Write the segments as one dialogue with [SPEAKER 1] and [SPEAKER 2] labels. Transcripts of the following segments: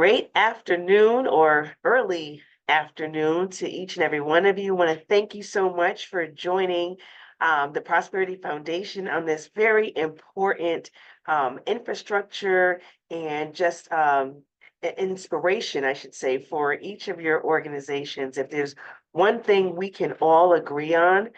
[SPEAKER 1] Great afternoon or early afternoon to each and every one of you. I want to thank you so much for joining the Prosperity Foundation on this very important infrastructure and just inspiration, I should say, for each of your organizations. If there's one thing we can all agree on,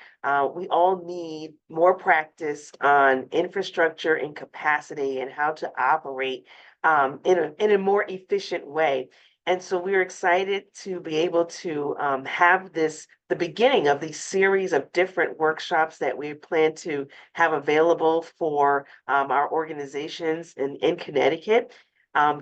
[SPEAKER 1] we all need more practice on infrastructure and capacity and how to operate in a more efficient way. And so we're excited to be able to have the beginning of these series of different workshops that we plan to have available for our organizations in Connecticut.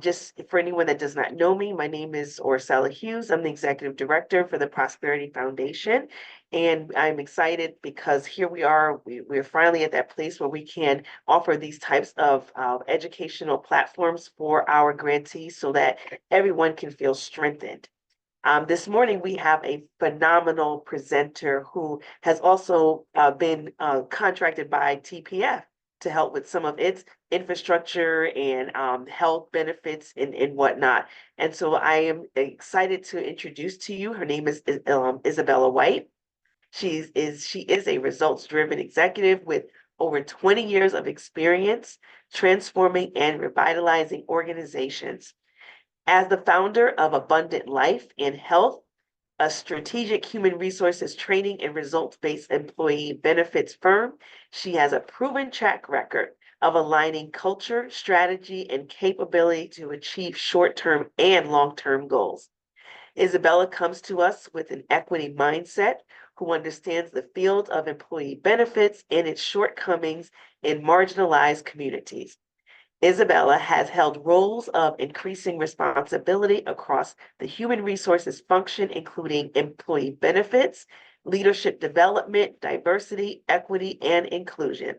[SPEAKER 1] Just for anyone that does not know me, my name is Orsella Hughes. I'm the executive director for the Prosperity Foundation. And I'm excited because here we are, we're finally at that place where we can offer these types of educational platforms for our grantees so that everyone can feel strengthened. This morning, we have a phenomenal presenter who has also been contracted by TPF to help with some of its infrastructure and health benefits and whatnot. And so I am excited to introduce to you, her name is Isabella White. She is a results-driven executive with over 20 years of experience transforming and revitalizing organizations. As the founder of Abundant Life and Health, a strategic human resources training and results-based employee benefits firm, she has a proven track record of aligning culture, strategy, and capability to achieve short-term and long-term goals. Isabella comes to us with an equity mindset who understands the field of employee benefits and its shortcomings in marginalized communities. Isabella has held roles of increasing responsibility across the human resources function, including employee benefits, leadership development, diversity, equity, and inclusion.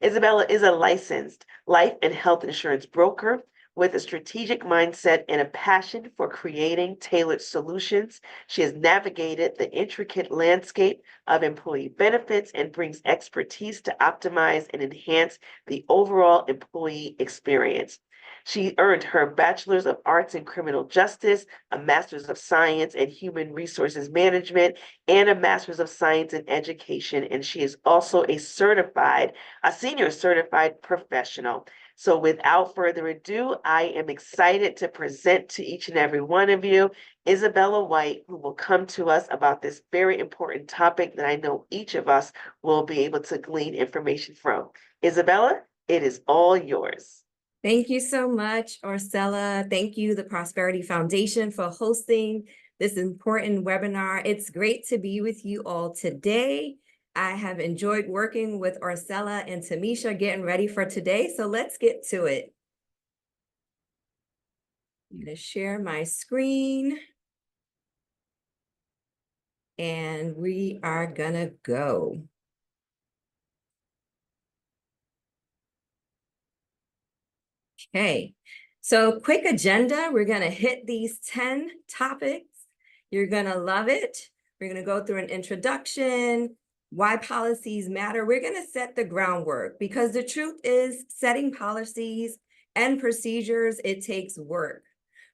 [SPEAKER 1] Isabella is a licensed life and health insurance broker with a strategic mindset and a passion for creating tailored solutions. She has navigated the intricate landscape of employee benefits and brings expertise to optimize and enhance the overall employee experience. She earned her Bachelor's of Arts in Criminal Justice, a Master's of Science in Human Resources Management, and a Master's of Science in Education. And she is also a senior certified professional. So without further ado, I am excited to present to each and every one of you Isabella White, who will come to us about this very important topic that I know each of us will be able to glean information from. Isabella, it is all yours.
[SPEAKER 2] Thank you so much, Orsella. Thank you, the Prosperity Foundation, for hosting this important webinar. It's great to be with you all today. I have enjoyed working with Orsella and Tamisha getting ready for today, so let's get to it. I'm going to share my screen. And we are going to go. Okay, so quick agenda. We're going to hit these 10 topics. You're going to love it. We're going to go through an introduction, why policies matter. We're going to set the groundwork because the truth is setting policies and procedures, it takes work.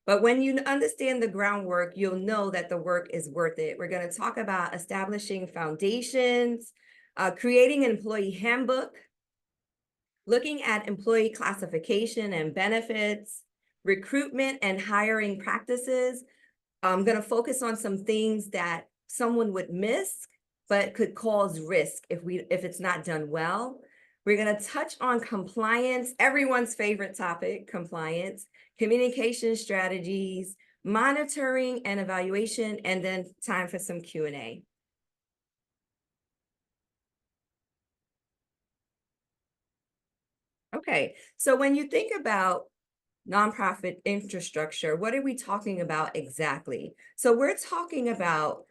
[SPEAKER 2] But when you understand the groundwork, you'll know that the work is worth it. We're going to talk about establishing foundations, creating an employee handbook, looking at employee classification and benefits, recruitment and hiring practices. I'm going to focus on some things that someone would miss, but could cause risk if it's not done well. We're going to touch on compliance, everyone's favorite topic, compliance, communication strategies, monitoring and evaluation, and then time for some Q&A. Okay, so when you think about nonprofit infrastructure, what are we talking about exactly? So we're talking about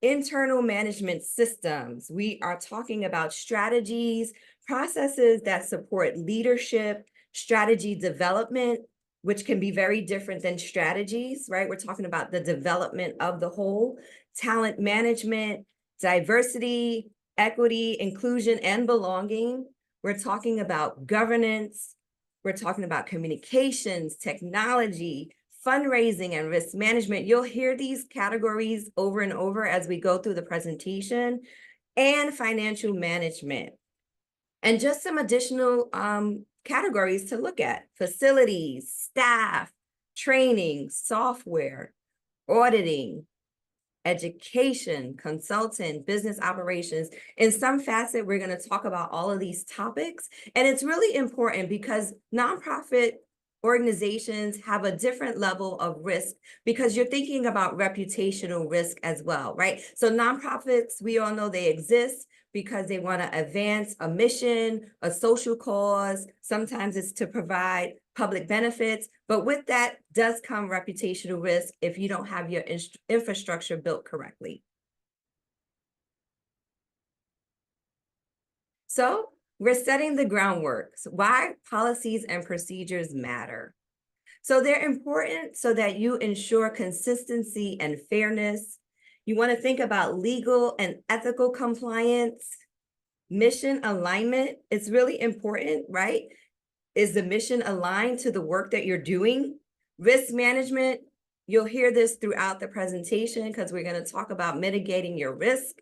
[SPEAKER 2] internal management systems. We are talking about strategies, processes that support leadership, strategy development, which can be very different than strategies, right? We're talking about the development of the whole, talent management, diversity, equity, inclusion, and belonging. We're talking about governance. We're talking about communications, technology, fundraising and risk management. You'll hear these categories over and over as we go through the presentation, and financial management. And just some additional categories to look at: facilities, staff, training, software, auditing, education, consultant, business operations. In some facet, we're going to talk about all of these topics. And it's really important because nonprofit organizations have a different level of risk because you're thinking about reputational risk as well, right? So nonprofits, we all know they exist because they want to advance a mission, a social cause. Sometimes it's to provide public benefits, but with that does come reputational risk if you don't have your infrastructure built correctly. So we're setting the groundwork. Why policies and procedures matter. So they're important so that you ensure consistency and fairness. You want to think about legal and ethical compliance, mission alignment. It's really important, right? Is the mission aligned to the work that you're doing? Risk management, you'll hear this throughout the presentation because we're going to talk about mitigating your risk.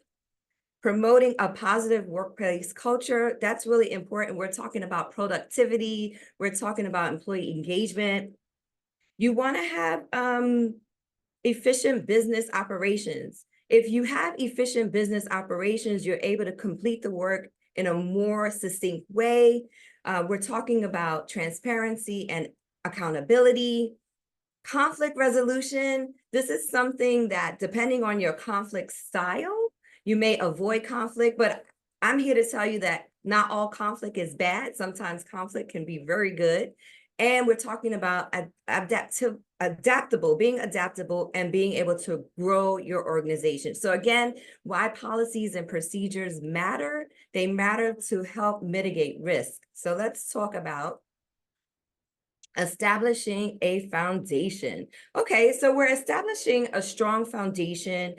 [SPEAKER 2] Promoting a positive workplace culture, that's really important. We're talking about productivity. We're talking about employee engagement. You want to have efficient business operations. If you have efficient business operations, you're able to complete the work in a more succinct way. We're talking about transparency and accountability. Conflict resolution, this is something that depending on your conflict style, you may avoid conflict, but I'm here to tell you that not all conflict is bad. Sometimes conflict can be very good. And we're talking about being adaptable and being able to grow your organization. So again, why policies and procedures matter? They matter to help mitigate risk. So let's talk about establishing a foundation. Okay, so we're establishing a strong foundation.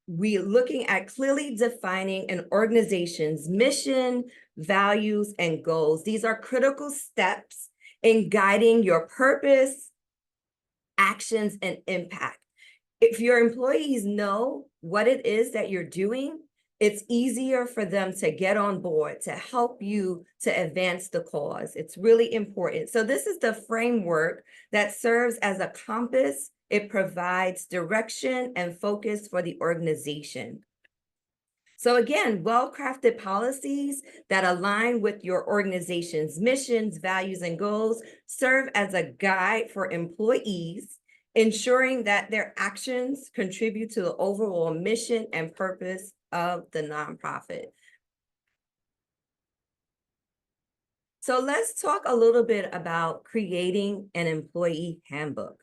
[SPEAKER 2] We're looking at clearly defining an organization's mission, values, and goals. These are critical steps in guiding your purpose, actions, and impact. If your employees know what it is that you're doing, it's easier for them to get on board, to help you to advance the cause. It's really important. So this is the framework that serves as a compass. It provides direction and focus for the organization. So again, well-crafted policies that align with your organization's missions, values, and goals serve as a guide for employees, ensuring that their actions contribute to the overall mission and purpose of the nonprofit. So let's talk a little bit about creating an employee handbook.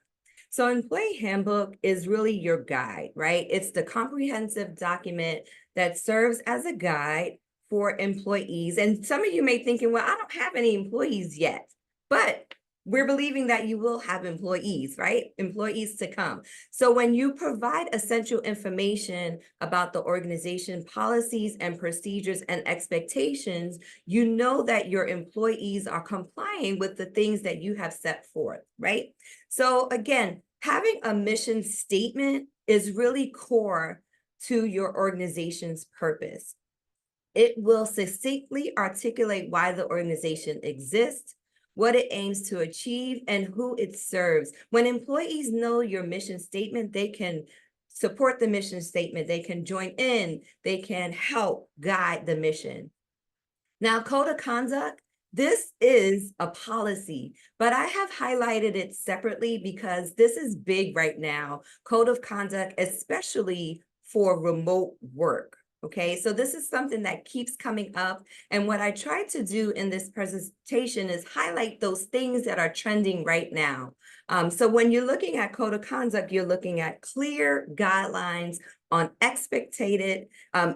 [SPEAKER 2] So employee handbook is really your guide, right? It's the comprehensive document that serves as a guide for employees. And some of you may be thinking, well, I don't have any employees yet, but we're believing that you will have employees, right? Employees to come. So when you provide essential information about the organization policies and procedures and expectations, you know that your employees are complying with the things that you have set forth, right? So again, having a mission statement is really core to your organization's purpose. It will succinctly articulate why the organization exists, what it aims to achieve, and who it serves. When employees know your mission statement, they can support the mission statement, they can join in, they can help guide the mission. Now, code of conduct, this is a policy, but I have highlighted it separately because this is big right now. Code of conduct, especially for remote work. Okay, so this is something that keeps coming up. And what I try to do in this presentation is highlight those things that are trending right now. So when you're looking at code of conduct, you're looking at clear guidelines on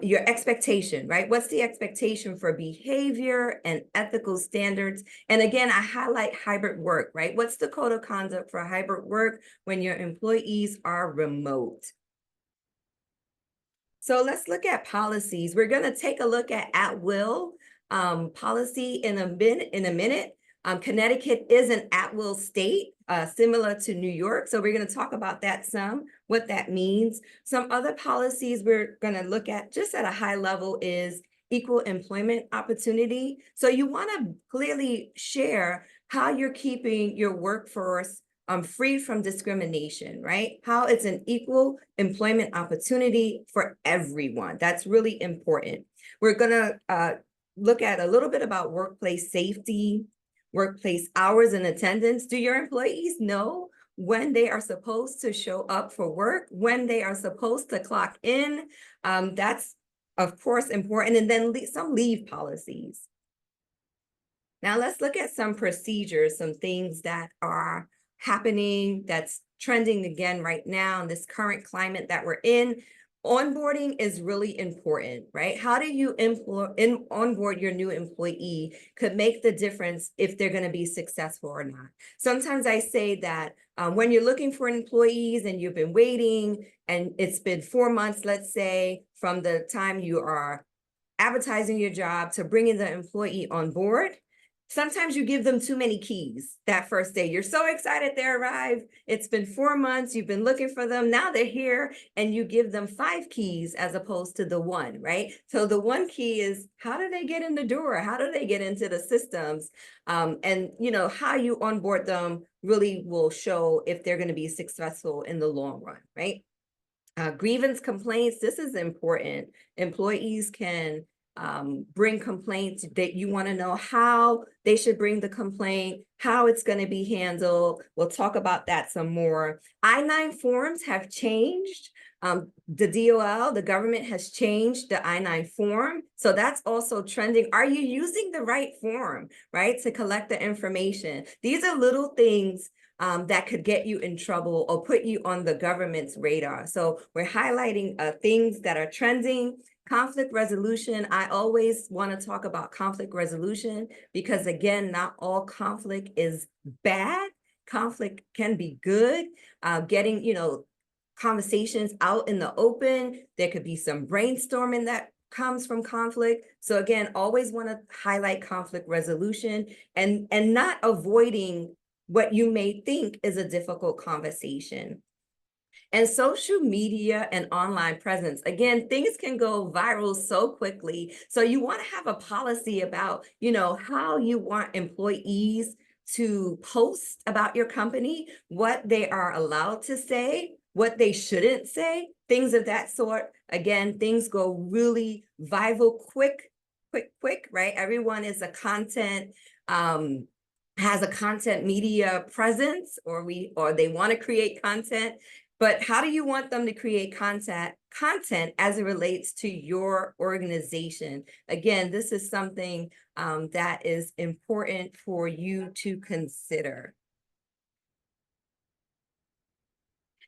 [SPEAKER 2] your expectation, right? What's the expectation for behavior and ethical standards? And again, I highlight hybrid work, right? What's the code of conduct for hybrid work when your employees are remote? So let's look at policies. We're going to take a look at will policy in a minute. Connecticut is an at-will state, similar to New York. So we're going to talk about that some, what that means. Some other policies we're going to look at just at a high level is equal employment opportunity. So you want to clearly share how you're keeping your workforce free from discrimination, right? How it's an equal employment opportunity for everyone. That's really important. We're going to look at a little bit about workplace safety, workplace hours and attendance. Do your employees know when they are supposed to show up for work, when they are supposed to clock in? That's, of course, important. And then some leave policies. Now let's look at some procedures, some things that are happening, that's trending again right now in this current climate that we're in. Onboarding is really important, right? How do you onboard your new employee could make the difference if they're going to be successful or not. Sometimes I say that when you're looking for employees and you've been waiting and it's been 4 months, let's say, from the time you are advertising your job to bringing the employee on board, sometimes you give them too many keys that first day. You're so excited they arrived. It's been 4 months. You've been looking for them. Now they're here and you give them 5 keys as opposed to the 1, right? So the 1 key is, how do they get in the door? How do they get into the systems? And how you onboard them really will show if they're going to be successful in the long run, right? Grievance complaints, this is important. Employees can bring complaints that you want to know how they should bring the complaint, how it's going to be handled. We'll talk about that some more. I-9 forms have changed. The DOL, the government has changed the I-9 form. So that's also trending. Are you using the right form, right, to collect the information? These are little things that could get you in trouble or put you on the government's radar. So we're highlighting things that are trending. Conflict resolution, I always want to talk about conflict resolution because, again, not all conflict is bad. Conflict can be good. Getting, conversations out in the open. There could be some brainstorming that comes from conflict. So again, always want to highlight conflict resolution and not avoiding what you may think is a difficult conversation. And social media and online presence. Again, things can go viral so quickly. So you want to have a policy about, how you want employees to post about your company, what they are allowed to say, what they shouldn't say, things of that sort. Again, things go really viral quick, right? Everyone is a content, has a content media presence, or they want to create content. But how do you want them to create content as it relates to your organization? Again, this is something that is important for you to consider.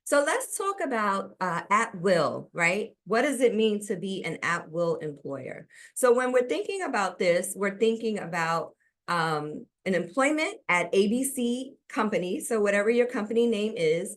[SPEAKER 2] So let's talk about at will, right? What does it mean to be an at will employer? So when we're thinking about this, we're thinking about an employment at ABC company. So whatever your company name is,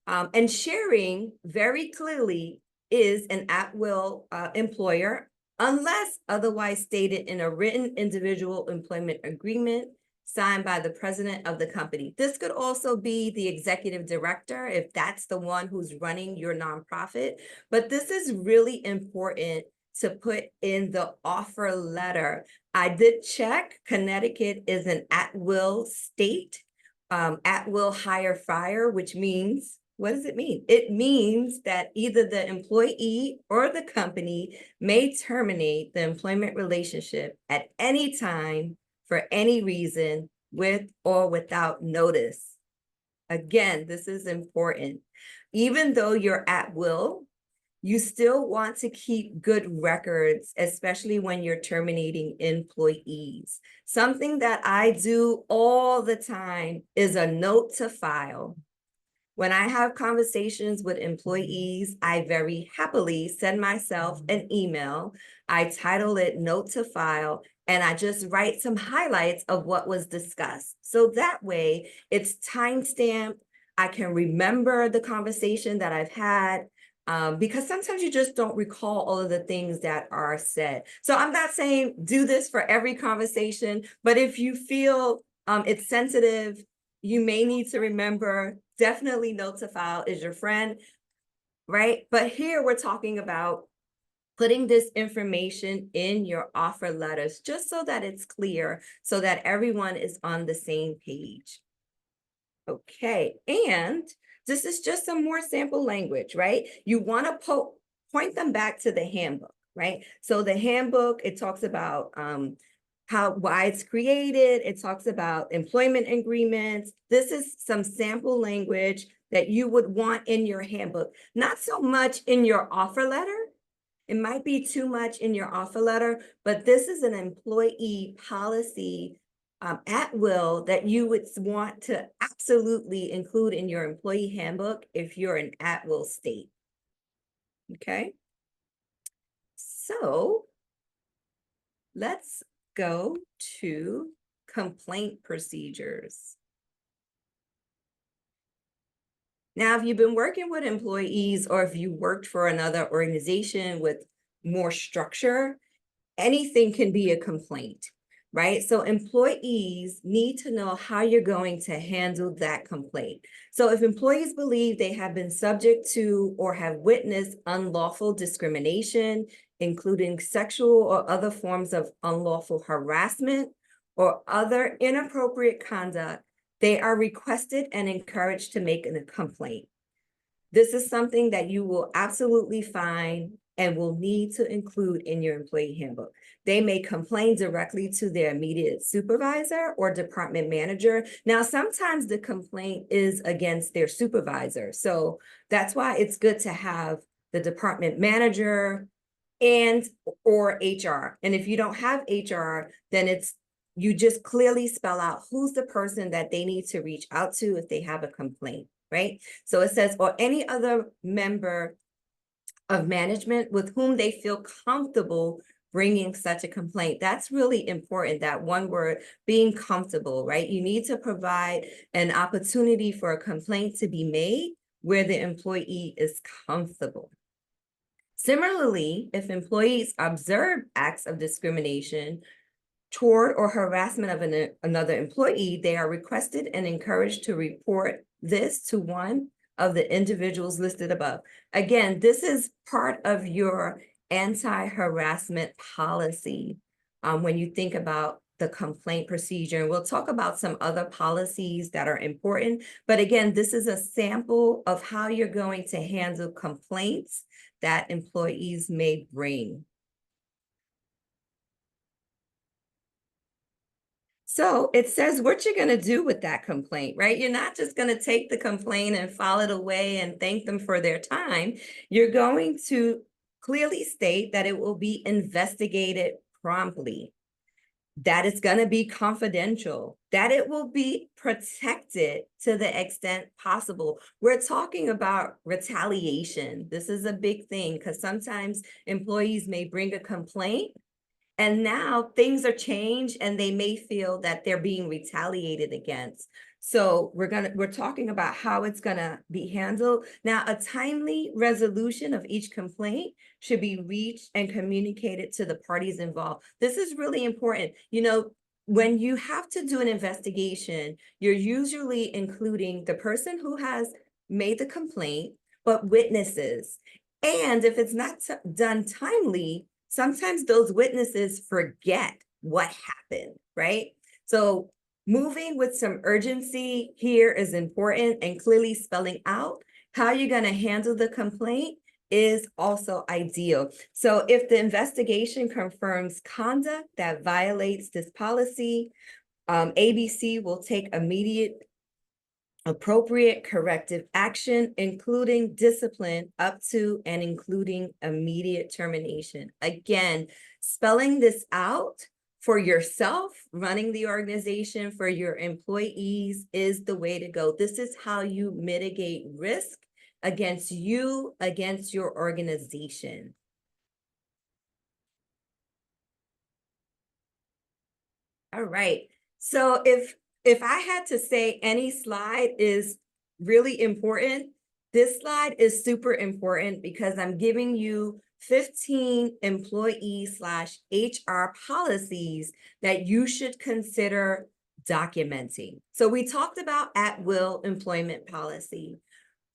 [SPEAKER 2] and sharing very clearly is an at-will employer unless otherwise stated in a written individual employment agreement signed by the president of the company. This could also be the executive director if that's the one who's running your nonprofit. But this is really important to put in the offer letter. I did check. Connecticut is an at-will state, at-will hire fire, which means, what does it mean? It means that either the employee or the company may terminate the employment relationship at any time for any reason with or without notice. Again, this is important. Even though you're at will, you still want to keep good records, especially when you're terminating employees. Something that I do all the time is a note to file. When I have conversations with employees, I very happily send myself an email. I title it Note to File, and I just write some highlights of what was discussed. So that way it's timestamped. I can remember the conversation that I've had, because sometimes you just don't recall all of the things that are said. So I'm not saying do this for every conversation, but if you feel It's sensitive. You may need to remember, definitely note to file is your friend, right? But here we're talking about putting this information in your offer letters just so that it's clear, so that everyone is on the same page. Okay, and this is just some more sample language, right? You want to point them back to the handbook, right? So the handbook, it talks about why it's created. It talks about employment agreements. This is some sample language that you would want in your handbook, not so much in your offer letter. It might be too much in your offer letter, but this is an employee policy at will that you would want to absolutely include in your employee handbook if you're an at-will state. Okay. So let's go to complaint procedures. Now, if you've been working with employees or if you worked for another organization with more structure, anything can be a complaint, right? So employees need to know how you're going to handle that complaint. So if employees believe they have been subject to or have witnessed unlawful discrimination, including sexual or other forms of unlawful harassment or other inappropriate conduct, they are requested and encouraged to make a complaint. This is something that you will absolutely find and will need to include in your employee handbook. They may complain directly to their immediate supervisor or department manager. Now, sometimes the complaint is against their supervisor. So that's why it's good to have the department manager and or HR. And if you don't have HR, then you just clearly spell out who's the person that they need to reach out to if they have a complaint, right? So it says, or any other member of management with whom they feel comfortable bringing such a complaint. That's really important, that one word, being comfortable, right? You need to provide an opportunity for a complaint to be made where the employee is comfortable. Similarly, if employees observe acts of discrimination toward or harassment of another employee, they are requested and encouraged to report this to one of the individuals listed above. Again, this is part of your anti-harassment policy when you think about the complaint procedure. And we'll talk about some other policies that are important. But again, this is a sample of how you're going to handle complaints that employees may bring. So it says what you're going to do with that complaint, right? You're not just going to take the complaint and file it away and thank them for their time. You're going to clearly state that it will be investigated promptly, that it's going to be confidential, that it will be protected to the extent possible. We're talking about retaliation. This is a big thing because sometimes employees may bring a complaint and now things are changed and they may feel that they're being retaliated against. So we're talking about how it's gonna be handled. Now, a timely resolution of each complaint should be reached and communicated to the parties involved. This is really important. You know, when you have to do an investigation, you're usually including the person who has made the complaint, but witnesses. And if it's not done timely, sometimes those witnesses forget what happened, right? So moving with some urgency here is important, and clearly spelling out how you're going to handle the complaint is also ideal. So if the investigation confirms conduct that violates this policy, ABC will take immediate appropriate corrective action, including discipline up to and including immediate termination. Again, spelling this out for yourself, running the organization, for your employees is the way to go. This is how you mitigate risk against you, against your organization. All right. So if I had to say any slide is really important, this slide is super important because I'm giving you 15 employee/HR policies that you should consider documenting. So we talked about at-will employment policy.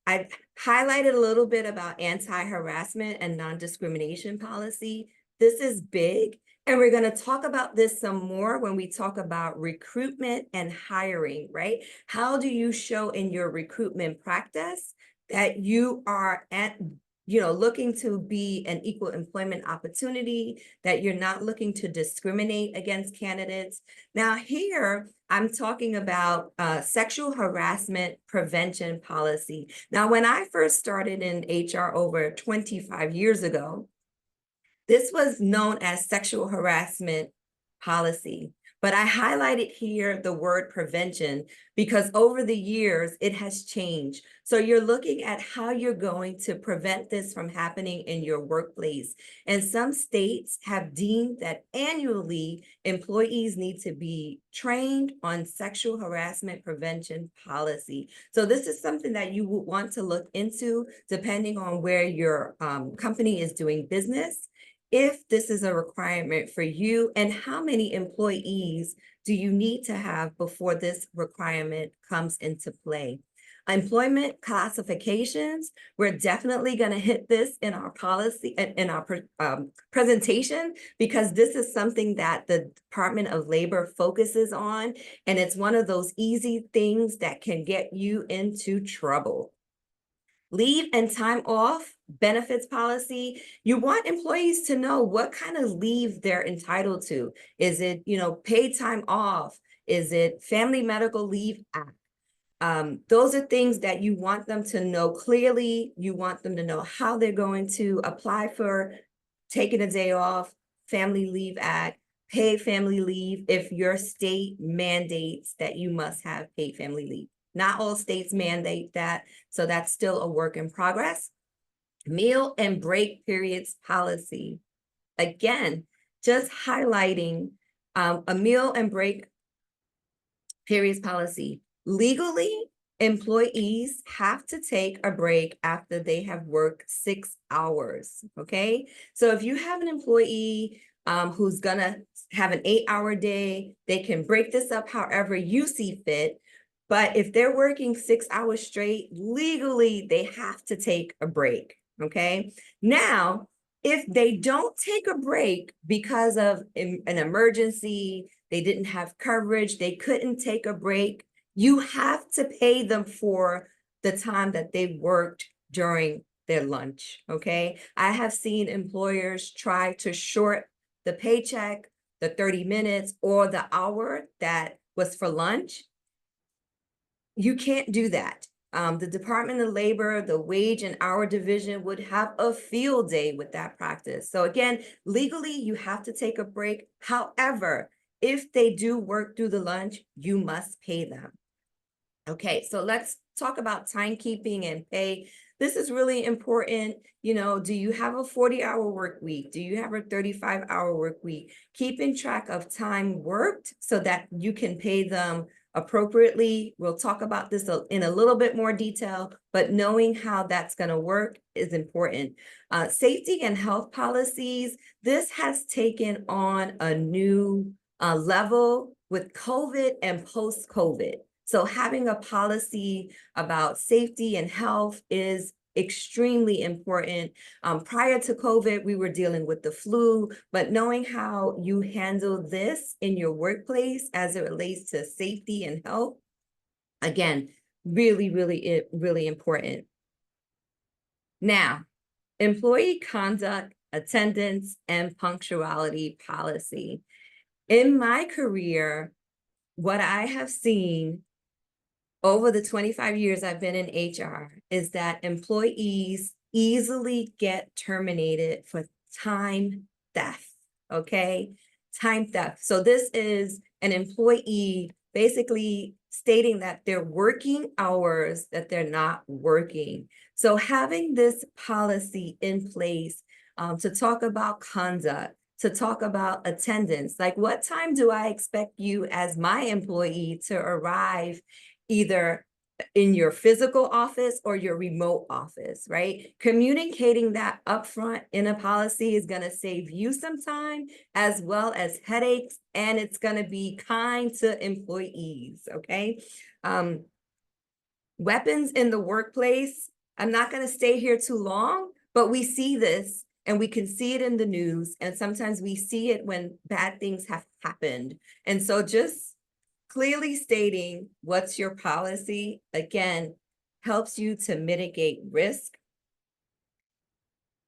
[SPEAKER 2] I highlighted a little bit about anti-harassment and non-discrimination policy. This is big, and we're going to talk about this some more when we talk about recruitment and hiring, right? How do you show in your recruitment practice that you are looking to be an equal employment opportunity, that you're not looking to discriminate against candidates? Now here, I'm talking about sexual harassment prevention policy. Now, when I first started in HR over 25 years ago, this was known as sexual harassment policy. But I highlighted here the word prevention because over the years, it has changed. So you're looking at how you're going to prevent this from happening in your workplace. And some states have deemed that annually employees need to be trained on sexual harassment prevention policy. So this is something that you would want to look into depending on where your company is doing business, if this is a requirement for you, and how many employees do you need to have before this requirement comes into play. Employment classifications, we're definitely going to hit this in our policy, in our presentation, because this is something that the Department of Labor focuses on, and it's one of those easy things that can get you into trouble. Leave and time off benefits policy. You want employees to know what kind of leave they're entitled to. Is it, paid time off? Is it Family Medical Leave Act? Those are things that you want them to know clearly. You want them to know how they're going to apply for taking a day off, Family Leave Act, paid family leave if your state mandates that you must have paid family leave. Not all states mandate that, so that's still a work in progress. Meal and break periods policy. Again, just highlighting a meal and break periods policy. Legally, employees have to take a break after they have worked 6 hours, okay? So if you have an employee who's gonna have an 8-hour day, they can break this up however you see fit. But if they're working 6 hours straight, legally, they have to take a break, okay? Now, if they don't take a break because of an emergency, they didn't have coverage, they couldn't take a break, you have to pay them for the time that they worked during their lunch, okay? I have seen employers try to short the paycheck, the 30 minutes, or the hour that was for lunch. You can't do that. The Department of Labor, the Wage and Hour Division would have a field day with that practice. So again, legally, you have to take a break. However, if they do work through the lunch, you must pay them. Okay, so let's talk about timekeeping and pay. This is really important. Do you have a 40-hour work week? Do you have a 35-hour work week? Keeping track of time worked so that you can pay them appropriately. We'll talk about this in a little bit more detail, but knowing how that's going to work is important. Safety and health policies, this has taken on a new level with COVID and post-COVID. So having a policy about safety and health is extremely important. Prior to COVID, we were dealing with the flu, but knowing how you handle this in your workplace as it relates to safety and health, again, really, really, really important. Now, employee conduct, attendance, and punctuality policy. In my career, what I have seen over the 25 years I've been in HR is that employees easily get terminated for time theft, okay? Time theft. So this is an employee basically stating that they're working hours that they're not working. So having this policy in place to talk about conduct, to talk about attendance, like what time do I expect you as my employee to arrive either in your physical office or your remote office, right? Communicating that upfront in a policy is going to save you some time as well as headaches, and it's going to be kind to employees, okay? Weapons in the workplace, I'm not going to stay here too long, but we see this and we can see it in the news, and sometimes we see it when bad things have happened. And so just clearly stating what's your policy, again, helps you to mitigate risk.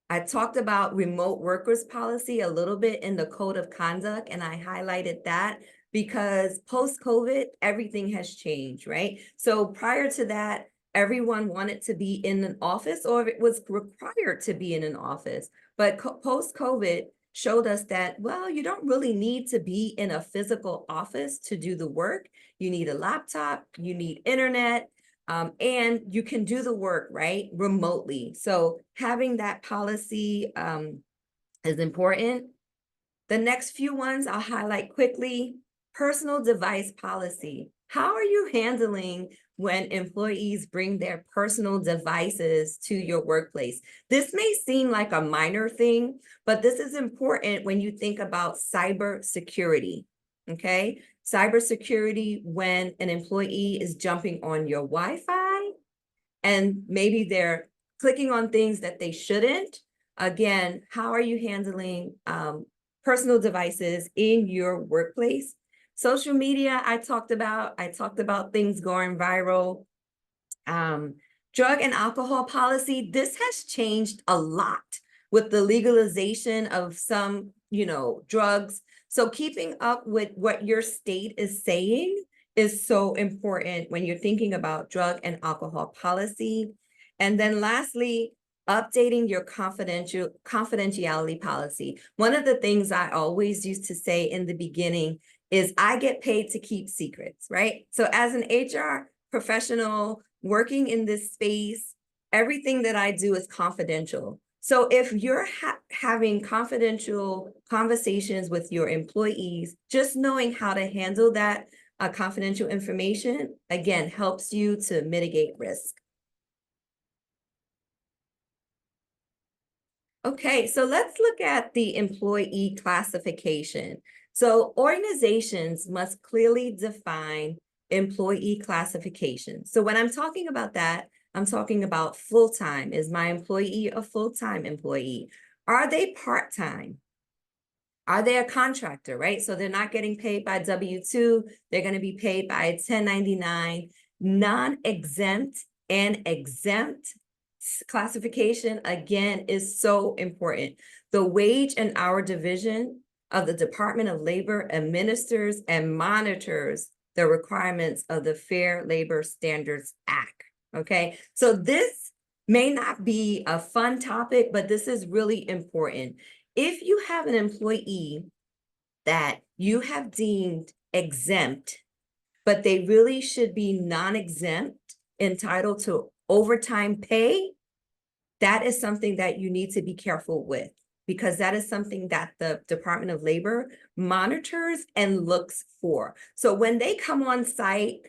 [SPEAKER 2] I talked about remote workers policy a little bit in the code of conduct, and I highlighted that because post-COVID, everything has changed, right? So prior to that, everyone wanted to be in an office, or it was required to be in an office. But post-COVID showed us that, well, you don't really need to be in a physical office to do the work. You need a laptop, you need internet, and you can do the work, right, remotely. So having that policy is important. The next few ones I'll highlight quickly. Personal device policy. How are you handling when employees bring their personal devices to your workplace? This may seem like a minor thing, but this is important when you think about cyber security, okay? Cybersecurity when an employee is jumping on your Wi-Fi and maybe they're clicking on things that they shouldn't. Again, how are you handling personal devices in your workplace? Social media, I talked about things going viral. Drug and alcohol policy, this has changed a lot with the legalization of some, drugs. So keeping up with what your state is saying is so important when you're thinking about drug and alcohol policy. And then lastly, updating your confidentiality policy. One of the things I always used to say in the beginning is I get paid to keep secrets, right? So as an HR professional working in this space, everything that I do is confidential. So if you're having confidential conversations with your employees, just knowing how to handle that confidential information, again, helps you to mitigate risk. Okay, so let's look at the employee classification. So organizations must clearly define employee classification. So when I'm talking about that, I'm talking about full-time. Is my employee a full-time employee? Are they part-time? Are they a contractor, right? So they're not getting paid by W-2, they're going to be paid by 1099, non-exempt and exempt classification, again, is so important. The wage and hour division of the Department of Labor administers and monitors the requirements of the Fair Labor Standards Act, okay? So this may not be a fun topic, but this is really important. If you have an employee that you have deemed exempt, but they really should be non-exempt, entitled to overtime pay, that is something that you need to be careful with, because that is something that the Department of Labor monitors and looks for. So when they come on site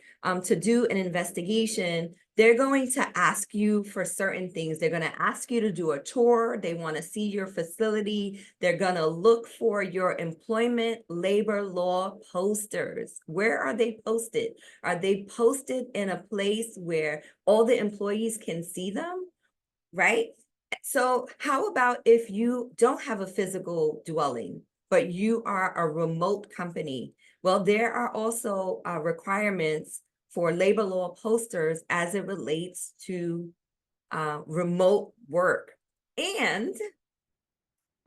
[SPEAKER 2] to do an investigation, they're going to ask you for certain things. They're going to ask you to do a tour. They want to see your facility. They're going to look for your employment labor law posters. Where are they posted? Are they posted in a place where all the employees can see them? Right? So how about if you don't have a physical dwelling, but you are a remote company? Well, there are also requirements for labor law posters as it relates to remote work. And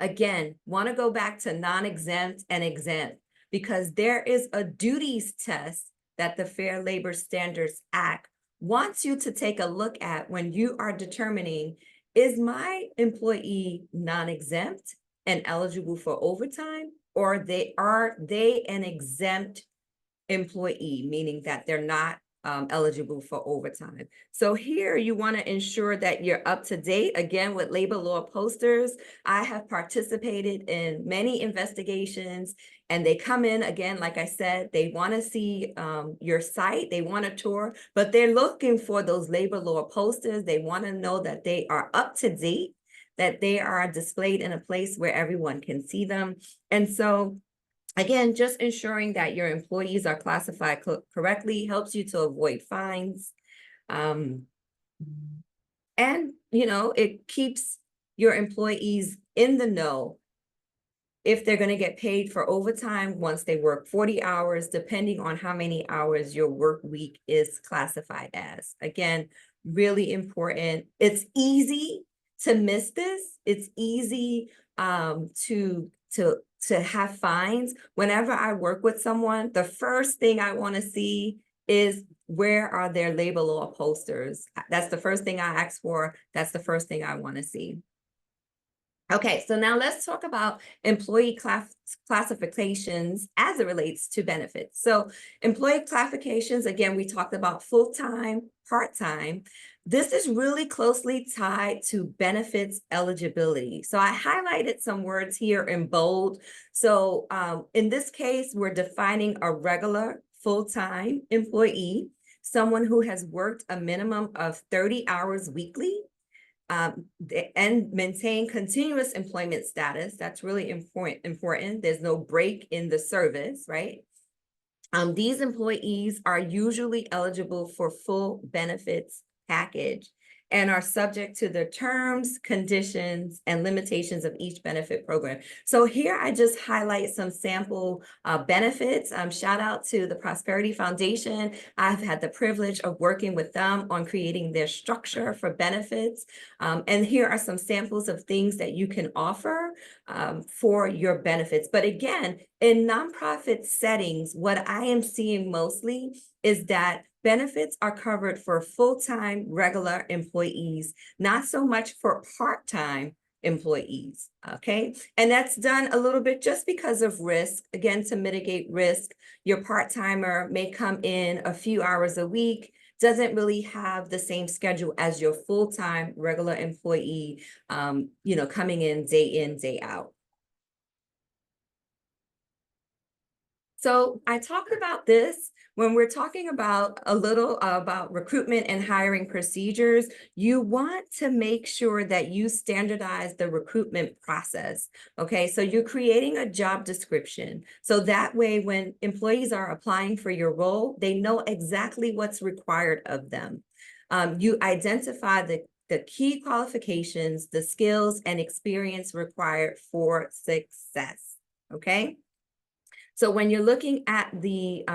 [SPEAKER 2] again, want to go back to non-exempt and exempt, because there is a duties test that the Fair Labor Standards Act wants you to take a look at when you are determining, is my employee non-exempt and eligible for overtime, or are they an exempt employee, meaning that they're not eligible for overtime. So here you want to ensure that you're up to date. Again, with labor law posters, I have participated in many investigations, and they come in, again, like I said, they want to see your site, they want a tour, but they're looking for those labor law posters. They want to know that they are up to date, that they are displayed in a place where everyone can see them. And so again, just ensuring that your employees are classified correctly helps you to avoid fines. And, it keeps your employees in the know if they're going to get paid for overtime once they work 40 hours, depending on how many hours your work week is classified as. Again, really important. It's easy to miss this. It's easy to have fines. Whenever I work with someone, the first thing I want to see is, where are their labor law posters? That's the first thing I ask for. That's the first thing I want to see. Okay, so now let's talk about employee classifications as it relates to benefits. So employee classifications, again, we talked about full-time, part-time. This is really closely tied to benefits eligibility. So I highlighted some words here in bold. So in this case, we're defining a regular full-time employee, someone who has worked a minimum of 30 hours weekly, and maintain continuous employment status. That's really important. There's no break in the service, right? These employees are usually eligible for full benefits package and are subject to the terms, conditions, and limitations of each benefit program. So here I just highlight some sample benefits. Shout out to the Prosperity Foundation. I've had the privilege of working with them on creating their structure for benefits. And here are some samples of things that you can offer for your benefits. But again, in nonprofit settings, what I am seeing mostly is that benefits are covered for full-time regular employees, not so much for part-time employees, okay? And that's done a little bit just because of risk. Again, to mitigate risk, your part-timer may come in a few hours a week, doesn't really have the same schedule as your full-time regular employee, coming in, day out. So I talked about this when we're talking about a little about recruitment and hiring procedures. You want to make sure that you standardize the recruitment process. Okay, so you're creating a job description. So that way, when employees are applying for your role, they know exactly what's required of them. You identify the key qualifications, the skills and experience required for success. Okay. So when you're looking at the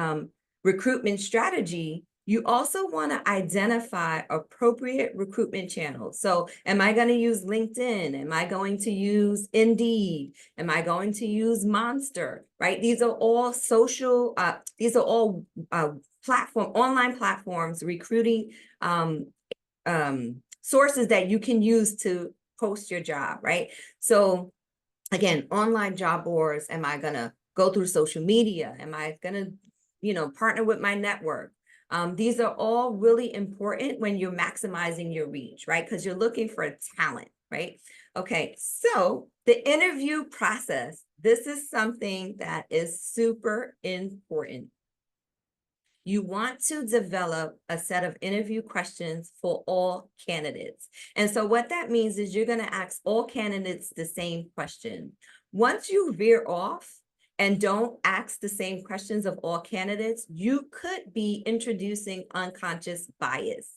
[SPEAKER 2] recruitment strategy, you also want to identify appropriate recruitment channels. So am I going to use LinkedIn? Am I going to use Indeed? Am I going to use Monster? Right? These are all social, online platforms, recruiting sources that you can use to post your job, right? So again, online job boards, am I going to go through social media? Am I going to, partner with my network? These are all really important when you're maximizing your reach, right? Because you're looking for a talent, right? Okay, so the interview process, this is something that is super important. You want to develop a set of interview questions for all candidates. And so what that means is you're going to ask all candidates the same question. Once you veer off and don't ask the same questions of all candidates, you could be introducing unconscious bias,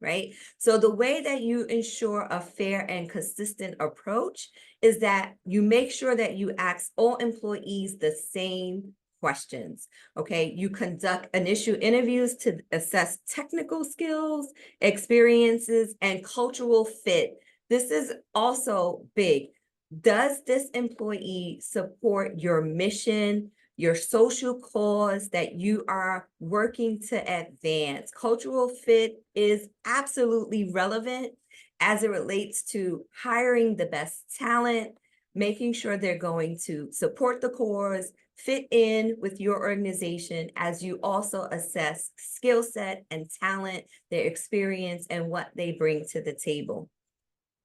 [SPEAKER 2] right? So the way that you ensure a fair and consistent approach is that you make sure that you ask all employees the same questions. Okay, you conduct initial interviews to assess technical skills, experiences, and cultural fit. This is also big. Does this employee support your mission, your social cause that you are working to advance? Cultural fit is absolutely relevant as it relates to hiring the best talent, making sure they're going to support the cause, fit in with your organization as you also assess skill set and talent, their experience, and what they bring to the table.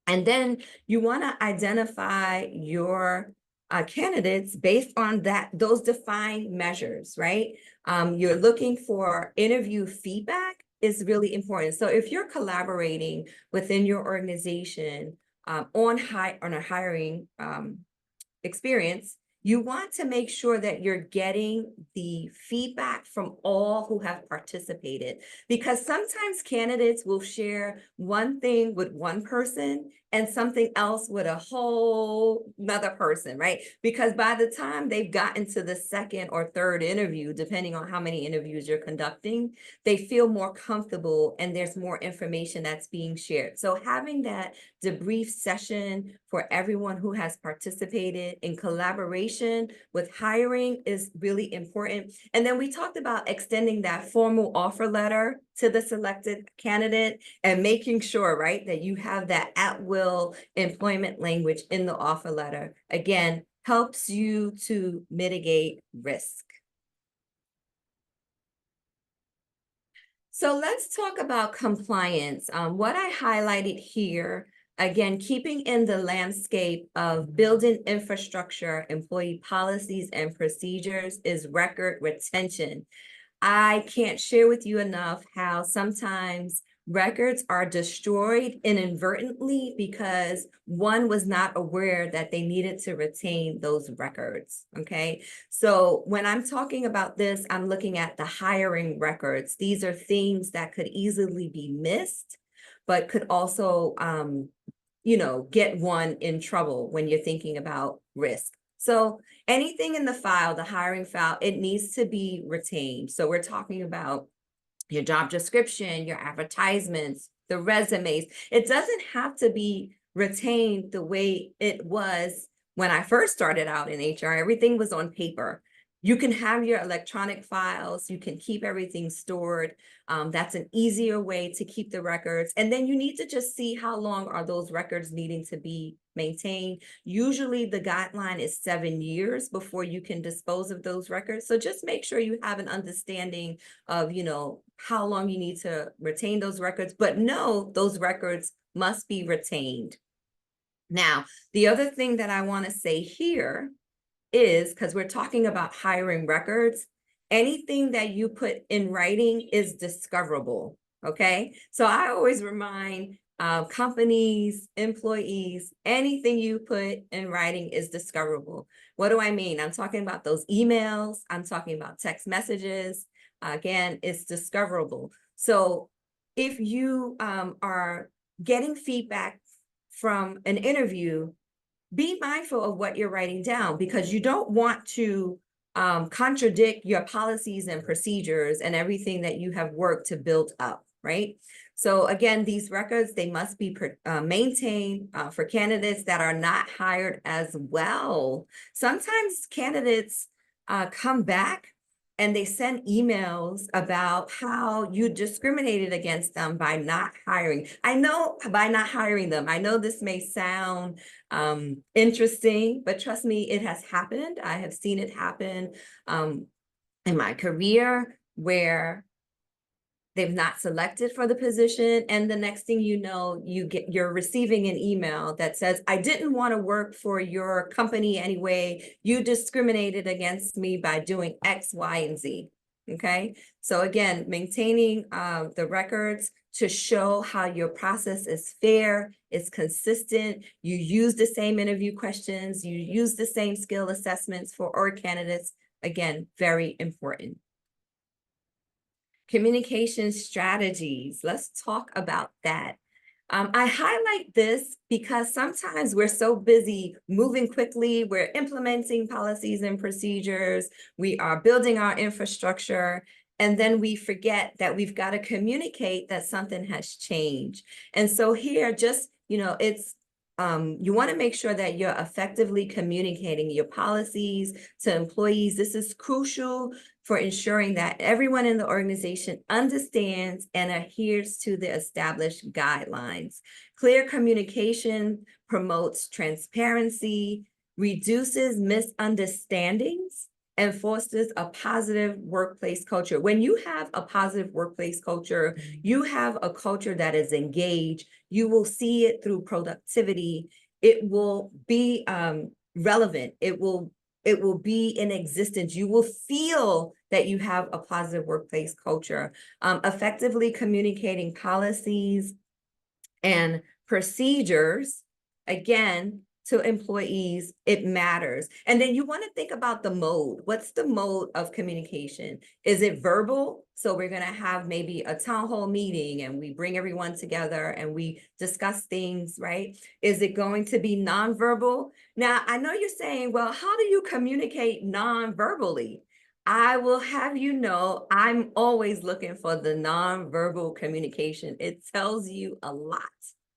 [SPEAKER 2] And then you want to identify your candidates based on those defined measures, right? You're looking for interview feedback is really important. So if you're collaborating within your organization on a hiring experience, you want to make sure that you're getting the feedback from all who have participated, because sometimes candidates will share one thing with one person and something else with a whole another person, right? Because by the time they've gotten to the second or third interview, depending on how many interviews you're conducting, they feel more comfortable and there's more information that's being shared. So having that debrief session for everyone who has participated in collaboration with hiring is really important. And then we talked about extending that formal offer letter to the selected candidate and making sure, right, that you have that at-will employment language in the offer letter. Again, helps you to mitigate risk. So let's talk about compliance. What I highlighted here, again, keeping in the landscape of building infrastructure, employee policies and procedures is record retention. I can't share with you enough how sometimes records are destroyed inadvertently because one was not aware that they needed to retain those records, okay? So when I'm talking about this, I'm looking at the hiring records. These are things that could easily be missed, but could also, get one in trouble when you're thinking about risk. So anything in the file, the hiring file, it needs to be retained. So we're talking about your job description, your advertisements, the resumes. It doesn't have to be retained the way it was when I first started out in HR. Everything was on paper. You can have your electronic files, you can keep everything stored. That's an easier way to keep the records. And then you need to just see how long are those records needing to be maintained. Usually the guideline is 7 years before you can dispose of those records. So just make sure you have an understanding of, how long you need to retain those records, but no, those records must be retained. Now, the other thing that I want to say here is, because we're talking about hiring records, anything that you put in writing is discoverable, okay? So I always remind companies, employees, anything you put in writing is discoverable. What do I mean? I'm talking about those emails, I'm talking about text messages. Again, it's discoverable. So if you are getting feedback from an interview, be mindful of what you're writing down, because you don't want to contradict your policies and procedures and everything that you have worked to build up, right? So again, these records, they must be maintained for candidates that are not hired as well. Sometimes candidates come back and they send emails about how you discriminated against them by not hiring. I know by not hiring them. I know this may sound interesting, but trust me, it has happened. I have seen it happen in my career where they've not selected for the position, and the next thing you know, you're receiving an email that says, I didn't want to work for your company anyway. You discriminated against me by doing X, Y, and Z. Okay, so again, maintaining the records to show how your process is fair, it's consistent, you use the same interview questions, you use the same skill assessments for all candidates. Again, very important. Communication strategies. Let's talk about that. I highlight this because sometimes we're so busy moving quickly, we're implementing policies and procedures, we are building our infrastructure, and then we forget that we've got to communicate that something has changed. And so here, just, it's you want to make sure that you're effectively communicating your policies to employees. This is crucial for ensuring that everyone in the organization understands and adheres to the established guidelines. Clear communication promotes transparency, reduces misunderstandings, and fosters a positive workplace culture. When you have a positive workplace culture, you have a culture that is engaged. You will see it through productivity. It will be relevant. It will be in existence. You will feel that you have a positive workplace culture. Effectively communicating policies and procedures, again, to employees, it matters. And then you want to think about the mode. What's the mode of communication? Is it verbal? So we're going to have maybe a town hall meeting and we bring everyone together and we discuss things, right? Is it going to be nonverbal? Now, I know you're saying, well, how do you communicate non-verbally? I will have you know, I'm always looking for the nonverbal communication. It tells you a lot,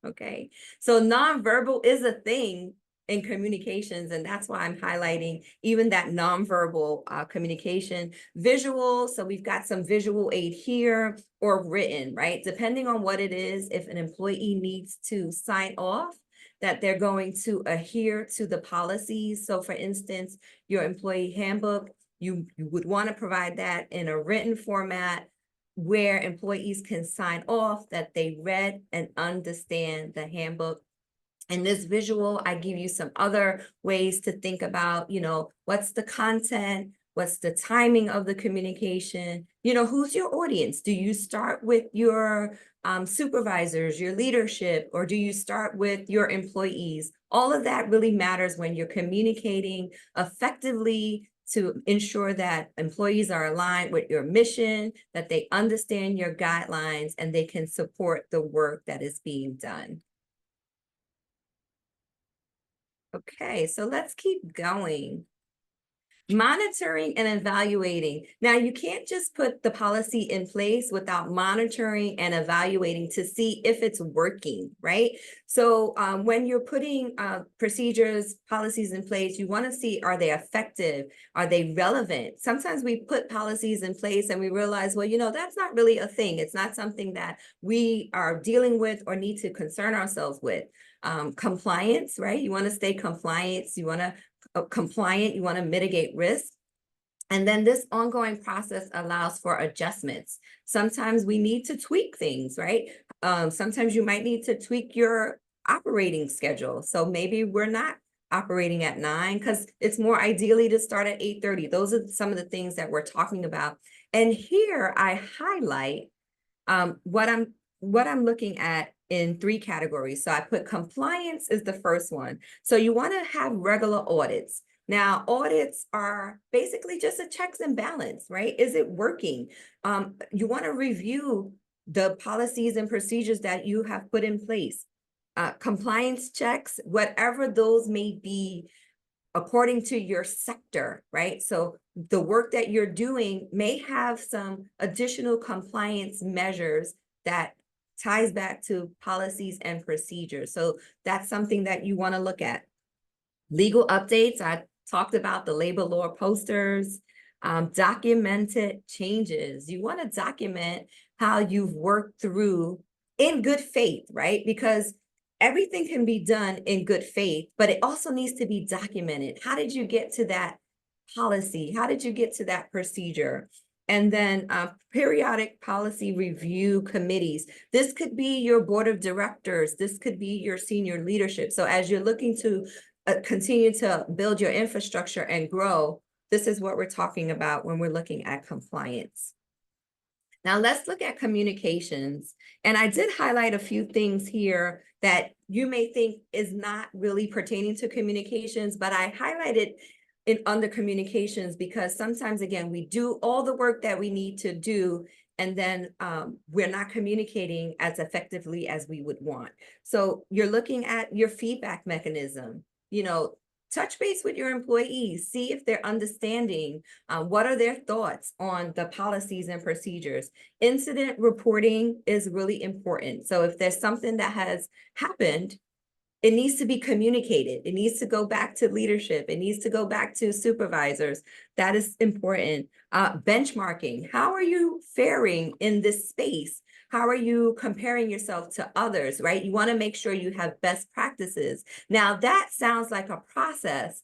[SPEAKER 2] okay? So nonverbal is a thing in communications, and that's why I'm highlighting even that nonverbal communication. Visual, so we've got some visual aid here, or written, right? Depending on what it is, if an employee needs to sign off, that they're going to adhere to the policies. So for instance, your employee handbook, you would want to provide that in a written format where employees can sign off that they read and understand the handbook. In this visual, I give you some other ways to think about, what's the content, what's the timing of the communication, who's your audience? Do you start with your supervisors, your leadership, or do you start with your employees? All of that really matters when you're communicating effectively to ensure that employees are aligned with your mission, that they understand your guidelines, and they can support the work that is being done. Okay, so let's keep going. Monitoring and evaluating. Now, you can't just put the policy in place without monitoring and evaluating to see if it's working, right? So when you're putting procedures, policies in place, you want to see, are they effective? Are they relevant? Sometimes we put policies in place and we realize, well, that's not really a thing. It's not something that we are dealing with or need to concern ourselves with. Compliance, right? You want to stay compliant. You want to mitigate risk. And then this ongoing process allows for adjustments. Sometimes we need to tweak things, right? Sometimes you might need to tweak your operating schedule. So maybe we're not operating at 9 because it's more ideally to start at 8:30. Those are some of the things that we're talking about. And here I highlight what I'm looking at in 3 categories. So I put compliance is the first one. So you want to have regular audits. Now, audits are basically just a checks and balance, right? Is it working? You want to review the policies and procedures that you have put in place. Compliance checks, whatever those may be, according to your sector, right? So the work that you're doing may have some additional compliance measures that ties back to policies and procedures. So that's something that you want to look at. Legal updates, I talked about the labor law posters. Documented changes. You want to document how you've worked through in good faith, right? Because everything can be done in good faith, but it also needs to be documented. How did you get to that policy? How did you get to that procedure? And then periodic policy review committees. This could be your board of directors. This could be your senior leadership. So as you're looking to continue to build your infrastructure and grow, this is what we're talking about when we're looking at compliance. Now let's look at communications. And I did highlight a few things here that you may think is not really pertaining to communications, but I highlighted under communications because sometimes, again, we do all the work that we need to do, and then we're not communicating as effectively as we would want. So you're looking at your feedback mechanism, touch base with your employees, see if they're understanding what are their thoughts on the policies and procedures. Incident reporting is really important. So if there's something that has happened, it needs to be communicated. It needs to go back to leadership. It needs to go back to supervisors. That is important. Benchmarking. How are you faring in this space? How are you comparing yourself to others, right? You want to make sure you have best practices. Now, that sounds like a process,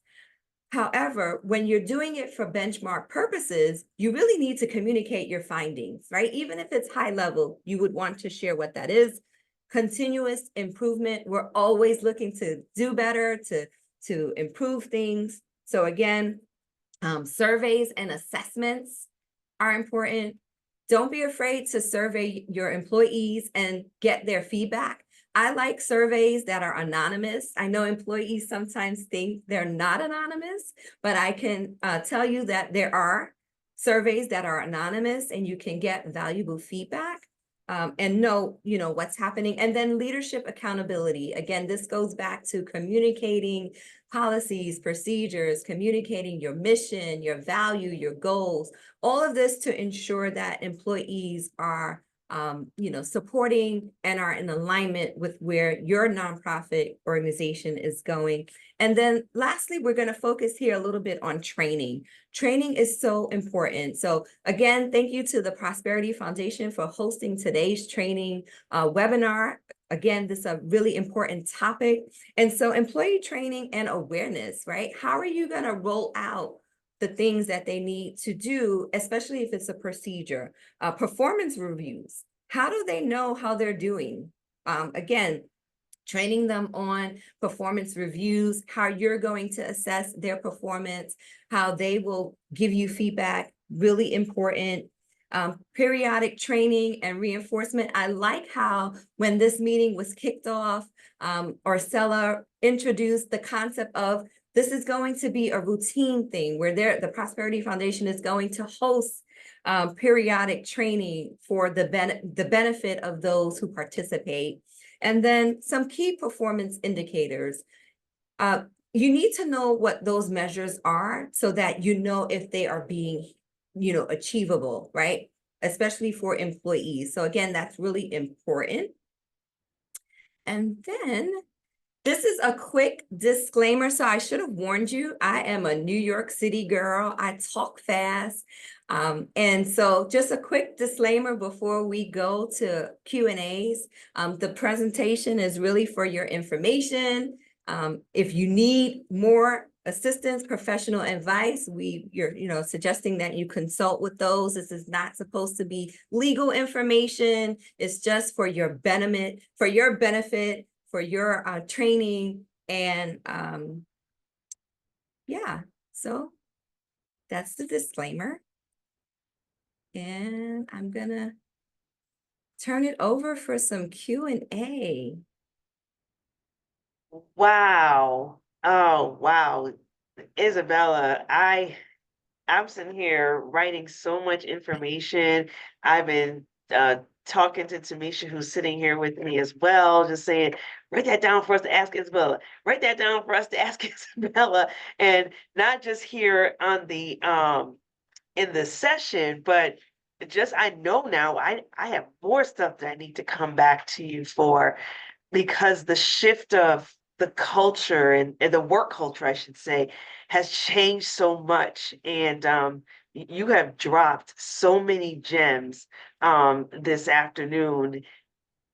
[SPEAKER 2] However, when you're doing it for benchmark purposes, you really need to communicate your findings, right? Even if it's high level, you would want to share what that is. Continuous improvement. We're always looking to do better, to improve things. So again, surveys and assessments are important. Don't be afraid to survey your employees and get their feedback. I like surveys that are anonymous. I know employees sometimes think they're not anonymous, but I can tell you that there are surveys that are anonymous and you can get valuable feedback and know, what's happening. And then leadership accountability. Again, this goes back to communicating policies, procedures, communicating your mission, your value, your goals, all of this to ensure that employees are supporting and are in alignment with where your nonprofit organization is going. And then lastly, we're going to focus here a little bit on training. Training is so important. So again, thank you to the Prosperity Foundation for hosting today's training webinar. Again, this is a really important topic. And so employee training and awareness, right? How are you going to roll out the things that they need to do, especially if it's a procedure? Performance reviews. How do they know how they're doing? Again, training them on performance reviews, how you're going to assess their performance, how they will give you feedback, really important. Periodic training and reinforcement. I like how when this meeting was kicked off, Orsella introduced the concept of this is going to be a routine thing where the Prosperity Foundation is going to host periodic training for the benefit of those who participate. And then some key performance indicators. You need to know what those measures are so that you know if they are being, achievable, right? Especially for employees. So again, that's really important. And then this is a quick disclaimer. So I should have warned you, I am a New York City girl. I talk fast. And so just a quick disclaimer before we go to Q&As. The presentation is really for your information. If you need more assistance, professional advice, you're suggesting that you consult with those. This is not supposed to be legal information. It's just for your benefit, for your training. And yeah, so that's the disclaimer. And I'm gonna turn it over for some Q&A.
[SPEAKER 1] Wow. Oh, wow. Isabella, I'm sitting here writing so much information. I've been talking to Tamisha, who's sitting here with me as well, just saying, write that down for us to ask Isabella. Write that down for us to ask Isabella. And not just here on the in the session, but just I know now I have more stuff that I need to come back to you for, because the shift of the culture and the work culture, I should say, has changed so much. And you have dropped so many gems this afternoon,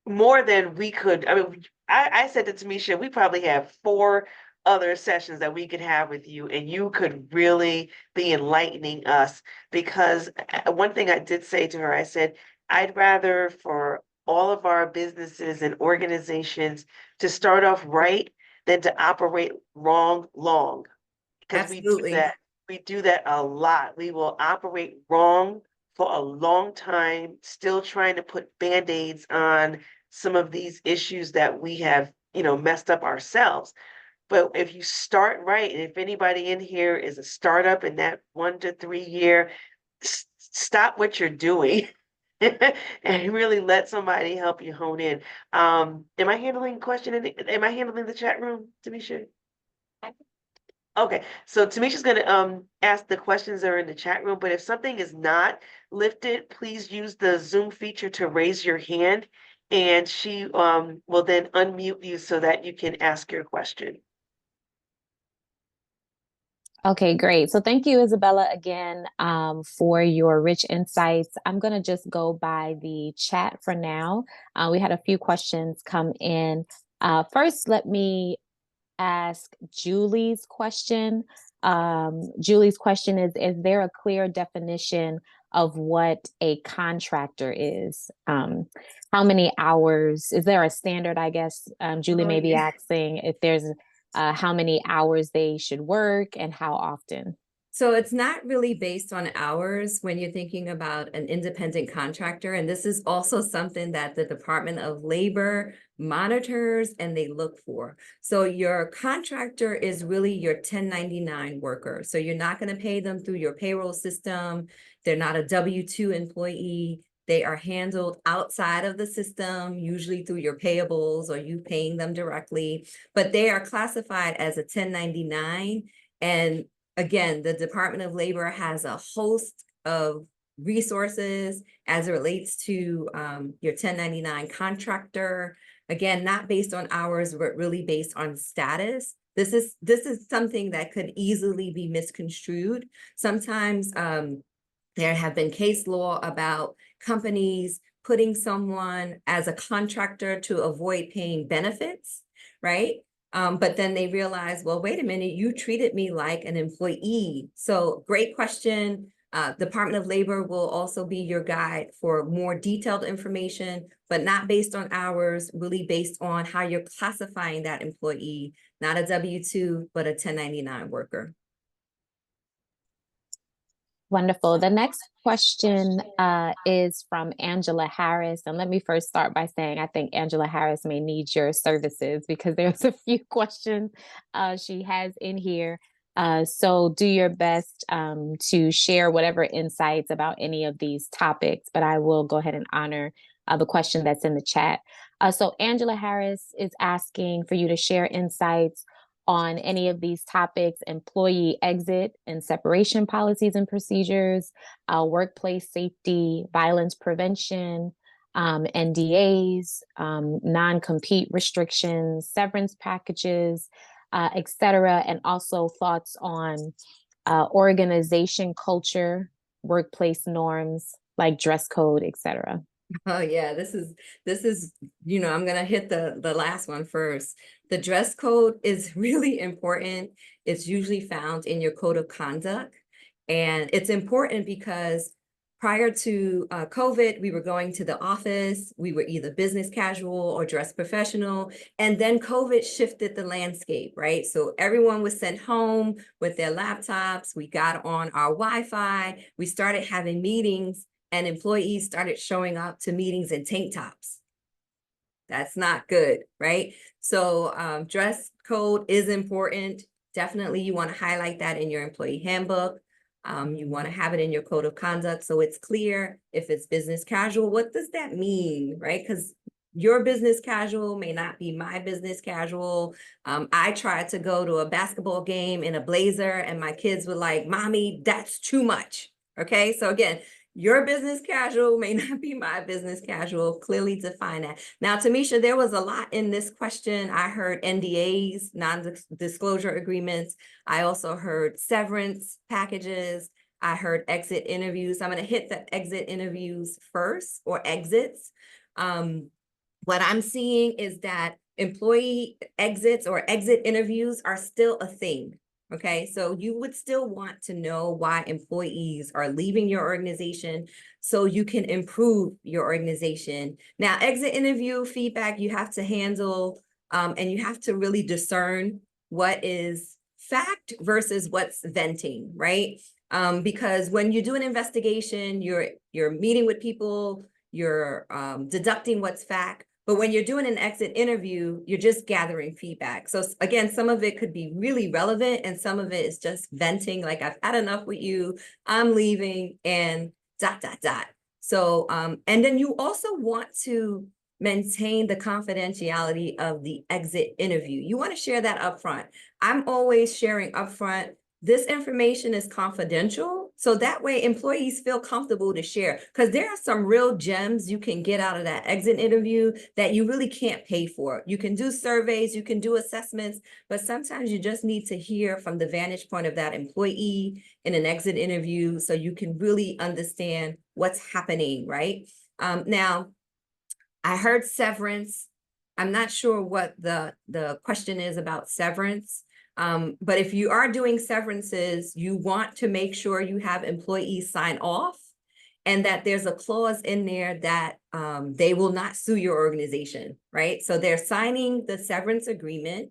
[SPEAKER 1] more than we could. I mean, I said to Tamisha, we probably have 4 other sessions that we could have with you, and you could really be enlightening us. Because one thing I did say to her, I said, I'd rather for all of our businesses and organizations to start off right than to operate wrong long. Because
[SPEAKER 2] Absolutely.
[SPEAKER 1] we do that a lot. We will operate wrong for a long time, still trying to put band-aids on some of these issues that we have, messed up ourselves. But if you start right, and if anybody in here is a startup in that 1 to 3 year, stop what you're doing and really let somebody help you hone in. Am I handling am I handling the chat room, to be sure? Okay, so Tamisha's gonna ask the questions that are in the chat room, but if something is not lifted, please use the Zoom feature to raise your hand, and she will then unmute you so that you can ask your question.
[SPEAKER 3] Okay, great. So thank you, Isabella, again for your rich insights. I'm going to just go by the chat for now. We had a few questions come in. First, let me ask Julie's question. Julie's question is there a clear definition of what a contractor is? How many hours? Is there a standard, I guess? Julie
[SPEAKER 2] Oh,
[SPEAKER 3] may be
[SPEAKER 2] yeah.
[SPEAKER 3] asking if there's how many hours they should work and how often.
[SPEAKER 2] So it's not really based on hours when you're thinking about an independent contractor. And this is also something that the Department of Labor monitors and they look for. So your contractor is really your 1099 worker. So you're not going to pay them through your payroll system. They're not a W-2 employee. They are handled outside of the system, usually through your payables or you paying them directly, but they are classified as a 1099. And again, the Department of Labor has a host of resources as it relates to your 1099 contractor. Again, not based on hours, but really based on status. This is something that could easily be misconstrued. Sometimes there have been case law about companies putting someone as a contractor to avoid paying benefits, right? But then they realize, well, wait a minute, you treated me like an employee. So great question. Department of Labor will also be your guide for more detailed information, but not based on hours, really based on how you're classifying that employee, not a W-2, but a 1099 worker.
[SPEAKER 3] Wonderful. The next question is from Angela Harris. And let me first start by saying I think Angela Harris may need your services because there's a few questions she has in here. So do your best to share whatever insights about any of these topics, but I will go ahead and honor the question that's in the chat. So Angela Harris is asking for you to share insights on any of these topics: employee exit and separation policies and procedures, workplace safety, violence prevention, NDAs, non-compete restrictions, severance packages, et cetera, and also thoughts on organization culture, workplace norms like dress code, et cetera.
[SPEAKER 2] Oh yeah, this is, I'm gonna hit the last one first. The dress code is really important. It's usually found in your code of conduct. And it's important because prior to COVID, we were going to the office, we were either business casual or dress professional. And then COVID shifted the landscape, right? So everyone was sent home with their laptops. We got on our Wi-Fi. We started having meetings and employees started showing up to meetings in tank tops. That's not good, right? So dress code is important. Definitely you want to highlight that in your employee handbook. You want to have it in your code of conduct so it's clear. If it's business casual, what does that mean, right? Because your business casual may not be my business casual. I tried to go to a basketball game in a blazer and my kids were like, "Mommy, that's too much." Okay, so again, your business casual may not be my business casual. Clearly define that. Now, Tamisha, there was a lot in this question. I heard NDAs, non-disclosure agreements. I also heard severance packages. I heard exit interviews. I'm going to hit the exit interviews first, or exits. What I'm seeing is that employee exits or exit interviews are still a thing. Okay, so you would still want to know why employees are leaving your organization so you can improve your organization. Now, exit interview feedback you have to handle, and you have to really discern what is fact versus what's venting, right? Because when you do an investigation, you're meeting with people, you're deducting what's fact. But when you're doing an exit interview, you're just gathering feedback. So again, some of it could be really relevant and some of it is just venting, like, "I've had enough with you, I'm leaving," and ... So, and then you also want to maintain the confidentiality of the exit interview. You want to share that upfront. I'm always sharing upfront. This information is confidential, so that way employees feel comfortable to share, because there are some real gems you can get out of that exit interview that you really can't pay for. You can do surveys, you can do assessments, but sometimes you just need to hear from the vantage point of that employee in an exit interview so you can really understand what's happening, right? Now, I heard severance. I'm not sure what the question is about severance. But if you are doing severances, you want to make sure you have employees sign off and that there's a clause in there that they will not sue your organization, right? So they're signing the severance agreement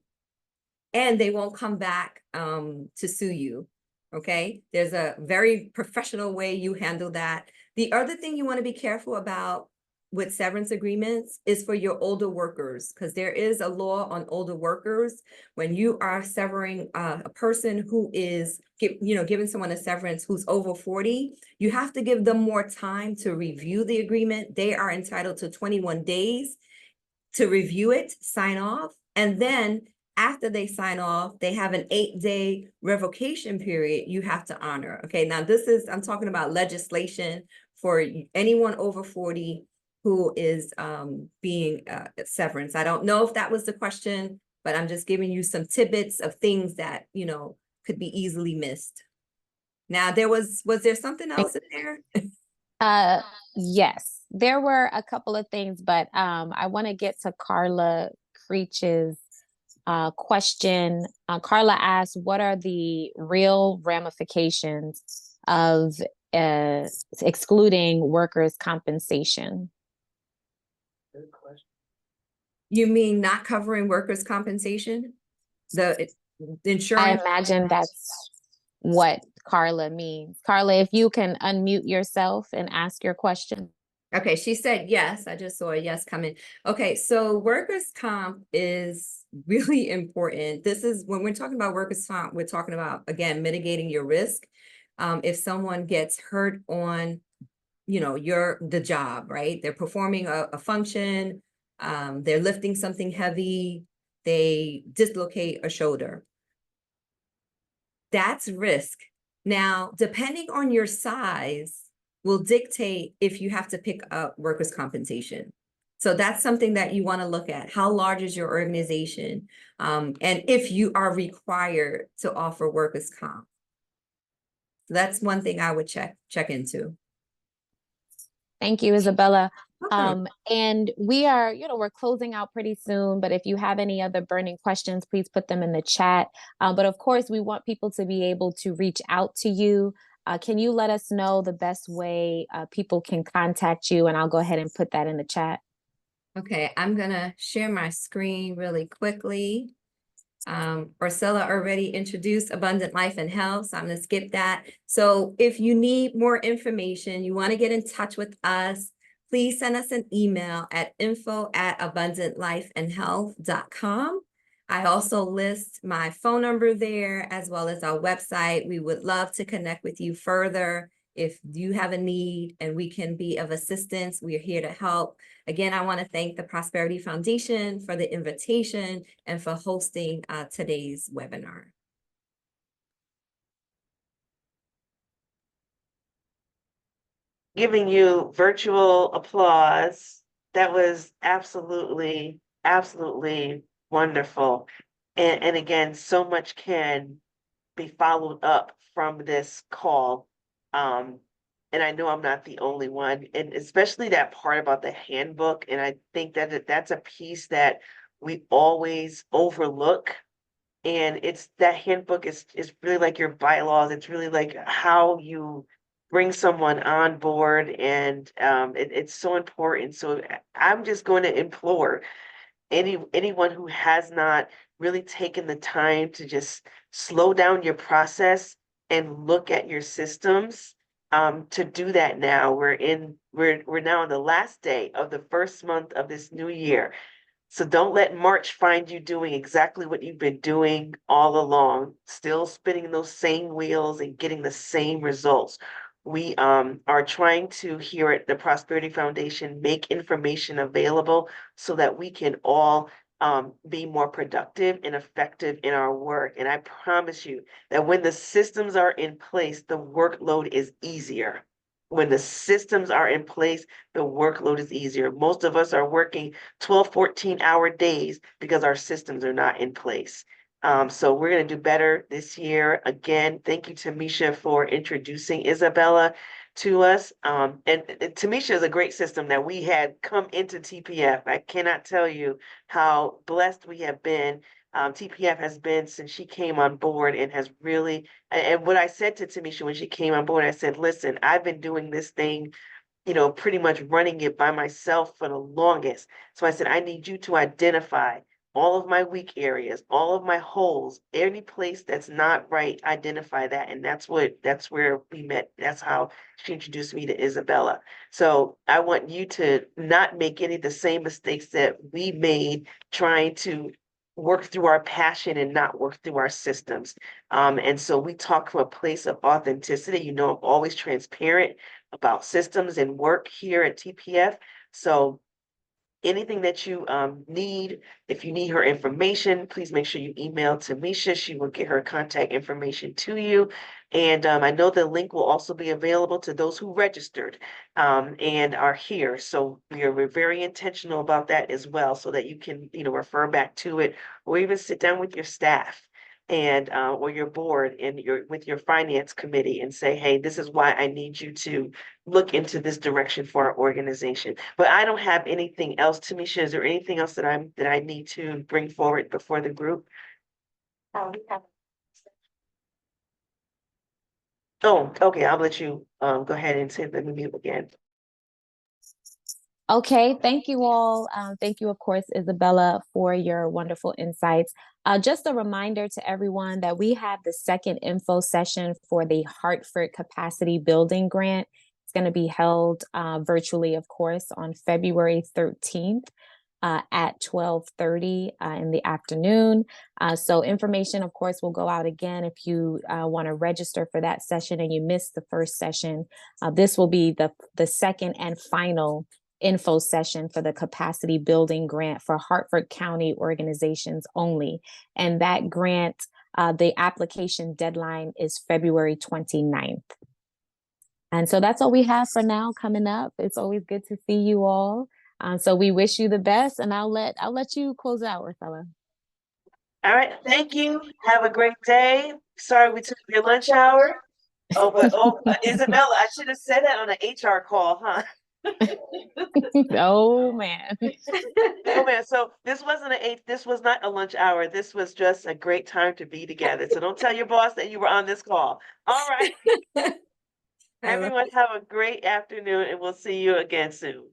[SPEAKER 2] and they won't come back to sue you, okay? There's a very professional way you handle that. The other thing you want to be careful about with severance agreements is for your older workers, because there is a law on older workers. When you are severing a person who is, giving someone a severance who's over 40, you have to give them more time to review the agreement. They are entitled to 21 days to review it, sign off, and then after they sign off, they have an 8-day revocation period you have to honor. Okay, now I'm talking about legislation for anyone over 40 who is being severance. I don't know if that was the question, but I'm just giving you some tidbits of things that, could be easily missed. Now, was there something else in there?
[SPEAKER 3] Yes, there were a couple of things, but I want to get to Carla Creech's question. Carla asked, what are the real ramifications of excluding workers' compensation?
[SPEAKER 1] Good question.
[SPEAKER 2] You mean not covering workers' compensation? The
[SPEAKER 3] I
[SPEAKER 2] insurance?
[SPEAKER 3] imagine that's what Carla means. Carla, if you can unmute yourself and ask your question.
[SPEAKER 2] Okay, she said yes. I just saw a yes come in. Okay, so workers' comp is really important. This is when we're talking about workers' comp, we're talking about, again, mitigating your risk. If someone gets hurt on, the job, right? They're performing a function, they're lifting something heavy, they dislocate a shoulder. That's risk. Now, depending on your size, will dictate if you have to pick up workers' compensation. So that's something that you want to look at. How large is your organization? And if you are required to offer workers' comp. That's one thing I would check into.
[SPEAKER 3] Thank you, Isabella.
[SPEAKER 2] Okay.
[SPEAKER 3] And we are, we're closing out pretty soon, but if you have any other burning questions, please put them in the chat. But of course, we want people to be able to reach out to you. Can you let us know the best way people can contact you? And I'll go ahead and put that in the chat.
[SPEAKER 2] Okay, I'm gonna share my screen really quickly. Orsella already introduced Abundant Life and Health, so I'm gonna skip that. So if you need more information, you wanna get in touch with us, please send us an email at info@abundantlifeandhealth.com. I also list my phone number there as well as our website. We would love to connect with you further. If you have a need and we can be of assistance, we are here to help. Again, I want to thank the Prosperity Foundation for the invitation and for hosting today's webinar.
[SPEAKER 1] Giving you virtual applause. That was absolutely, absolutely wonderful. And again, so much can be followed up from this call. And I know I'm not the only one, and especially that part about the handbook. And I think that that's a piece that we always overlook. And it's that handbook is really like your bylaws. It's really like how you bring someone on board, and it's so important. So I'm just going to implore anyone who has not really taken the time to just slow down your process and look at your systems, to do that now. We're now on the last day of the first month of this new year. So don't let March find you doing exactly what you've been doing all along, still spinning those same wheels and getting the same results. We are trying to, here at the Prosperity Foundation, make information available so that we can all be more productive and effective in our work. And I promise you that when the systems are in place, the workload is easier. When the systems are in place, the workload is easier. Most of us are working 12, 14-hour days because our systems are not in place. So we're going to do better this year. Again, thank you, Tamisha, for introducing Isabella to us. And Tamisha is a great system that we had come into TPF. I cannot tell you how blessed we have been TPF has been since she came on board and has really, and what I said to Tamisha when she came on board, I said, listen, I've been doing this thing, pretty much running it by myself for the longest. So I said, I need you to identify all of my weak areas, all of my holes, any place that's not right, identify that. And that's where we met. That's how she introduced me to Isabella. So I want you to not make any of the same mistakes that we made trying to work through our passion and not work through our systems. And so we talk from a place of authenticity. I'm always transparent about systems and work here at TPF. So anything that you need, if you need her information, please make sure you email Tamisha. She will get her contact information to you. And I know the link will also be available to those who registered and are here. So we're very intentional about that as well, so that you can, refer back to it, or even sit down with your staff and or your board and with your finance committee and say, hey, this is why I need you to look into this direction for our organization. But I don't have anything else. Tamisha, is there anything else that I need to bring forward before the group? Oh, okay, I'll let you go ahead and say, let me mute again.
[SPEAKER 3] Okay, thank you all. Thank you, of course, Isabella, for your wonderful insights. Just a reminder to everyone that we have the second info session for the Hartford Capacity Building Grant. It's going to be held virtually, of course, on February 13th. At 12:30 in the afternoon. So information, of course, will go out again if you want to register for that session and you missed the first session. This will be the second and final info session for the capacity building grant for Hartford County organizations only. And that grant, the application deadline is February 29th. And so that's all we have for now coming up. It's always good to see you all. So we wish you the best, and I'll let you close out, Orsella.
[SPEAKER 1] All right, thank you. Have a great day. Sorry we took your lunch hour. Isabella, I should have said that on an HR call, huh?
[SPEAKER 3] Oh man.
[SPEAKER 1] Oh man, so this was not a lunch hour. This was just a great time to be together. So don't tell your boss that you were on this call. All right. Everyone have a great afternoon, and we'll see you again soon.